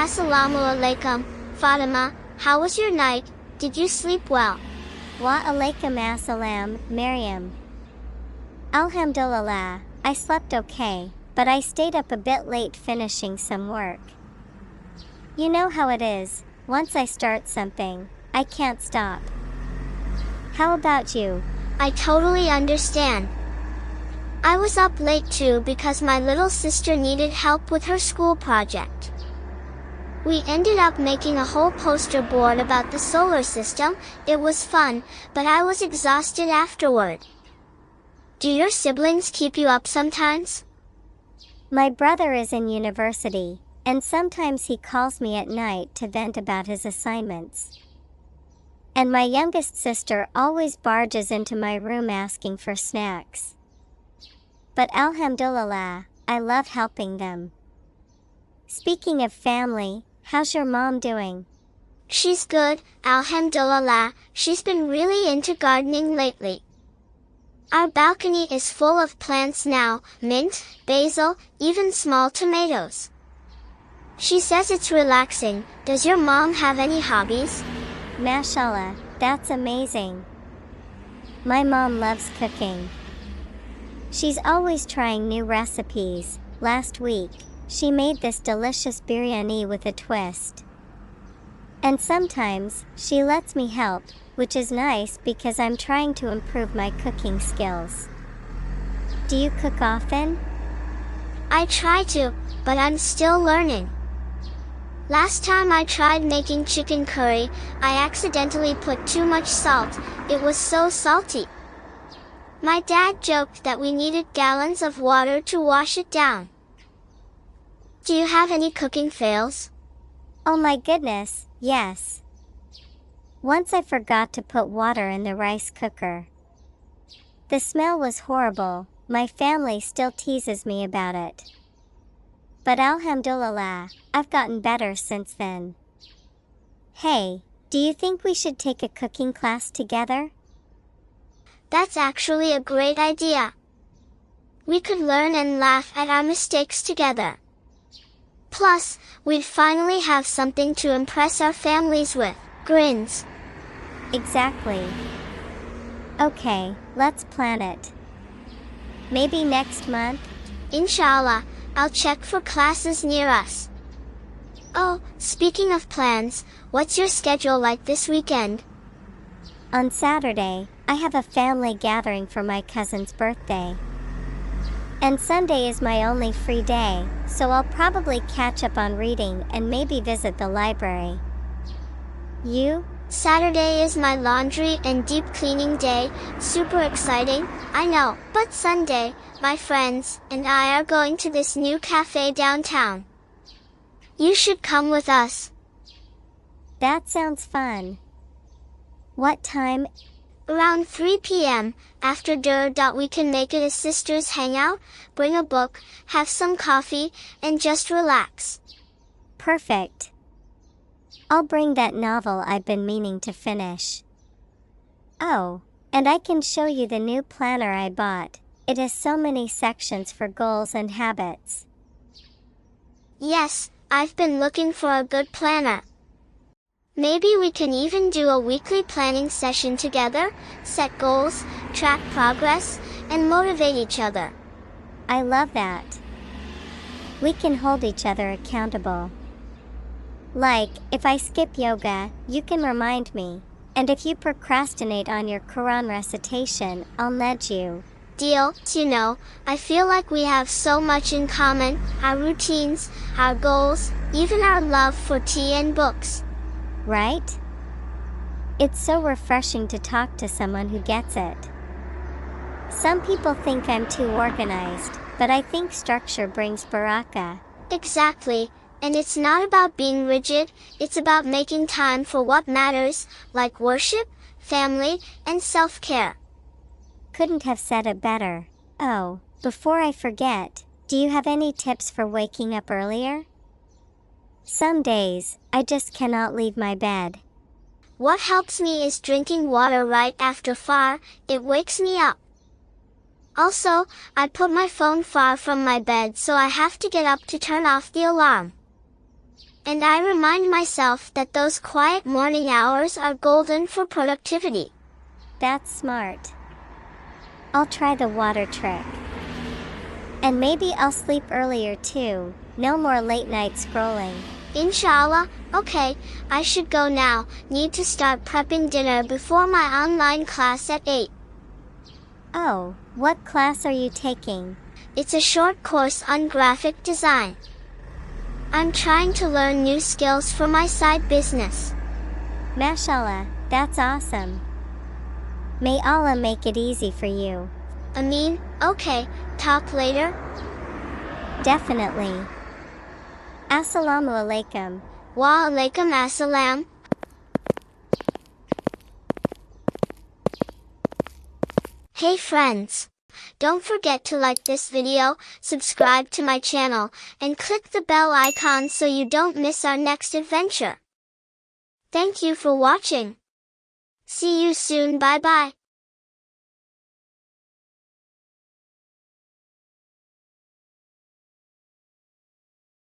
Assalamu alaikum, Fatima. How was your night? Did you sleep well? Wa alaikum assalam, Maryam. Alhamdulillah, I slept okay, but I stayed up a bit late finishing some work. You know how it is, once I start something, I can't stop. How about you? I totally understand. I was up late too because my little sister needed help with her school project. We ended up making a whole poster board about the solar system. It was fun, but I was exhausted afterward. Do your siblings keep you up sometimes? My brother is in university, and sometimes he calls me at night to vent about his assignments. And my youngest sister always barges into my room asking for snacks. But alhamdulillah, I love helping them. Speaking of family, how's your mom doing? She's good, alhamdulillah. She's been really into gardening lately. Our balcony is full of plants now, mint, basil, even small tomatoes. She says it's relaxing. Does your mom have any hobbies? Mashallah, that's amazing. My mom loves cooking. She's always trying new recipes. Last week, she made this delicious biryani with a twist. And sometimes, she lets me help, which is nice because I'm trying to improve my cooking skills. Do you cook often? I try to, but I'm still learning. Last time I tried making chicken curry, I accidentally put too much salt. It was so salty. My dad joked that we needed gallons of water to wash it down. Do you have any cooking fails? Oh my goodness, yes. Once I forgot to put water in the rice cooker. The smell was horrible. My family still teases me about it. But alhamdulillah, I've gotten better since then. Hey, do you think we should take a cooking class together? That's actually a great idea. We could learn and laugh at our mistakes together. Plus, we'd finally have something to impress our families with. Grins. Exactly. Okay, let's plan it. Maybe next month? Inshallah, I'll check for classes near us. Oh, speaking of plans, what's your schedule like this weekend? On Saturday, I have a family gathering for my cousin's birthday. And Sunday is my only free day, so I'll probably catch up on reading and maybe visit the library. You? Saturday is my laundry and deep cleaning day. Super exciting, I know. But Sunday, my friends and I are going to this new cafe downtown. You should come with us. That sounds fun. What time? Around 3 p.m. After we can make it a sisters hangout, bring a book, have some coffee, and just relax. Perfect. I'll bring that novel I've been meaning to finish. Oh, and I can show you the new planner I bought. It has so many sections for goals and habits. Yes, I've been looking for a good planner. Maybe we can even do a weekly planning session together, set goals, track progress, and motivate each other. I love that. We can hold each other accountable. Like, if I skip yoga, you can remind me. And if you procrastinate on your Quran recitation, I'll nudge you. Deal. You know, I feel like we have so much in common, our routines, our goals, even our love for tea and books. Right? It's so refreshing to talk to someone who gets it. Some people think I'm too organized, but I think structure brings barakah. Exactly. And it's not about being rigid, it's about making time for what matters, like worship, family, and self-care. Couldn't have said it better. Oh, before I forget, do you have any tips for waking up earlier? Some days, I just cannot leave my bed. What helps me is drinking water right after far. It wakes me up. Also, I put my phone far from my bed so I have to get up to turn off the alarm. And I remind myself that those quiet morning hours are golden for productivity. That's smart. I'll try the water trick. And maybe I'll sleep earlier too. No more late night scrolling. Inshallah. Okay, I should go now. Need to start prepping dinner before my online class at 8. Oh, what class are you taking? It's a short course on graphic design. I'm trying to learn new skills for my side business. Mashallah, that's awesome. May Allah make it easy for you. Ameen. Okay, talk later. Definitely. Assalamu alaikum. Wa alaikum assalam. Hey friends! Don't forget to like this video, subscribe to my channel, and click the bell icon so you don't miss our next adventure. Thank you for watching. See you soon. Bye bye.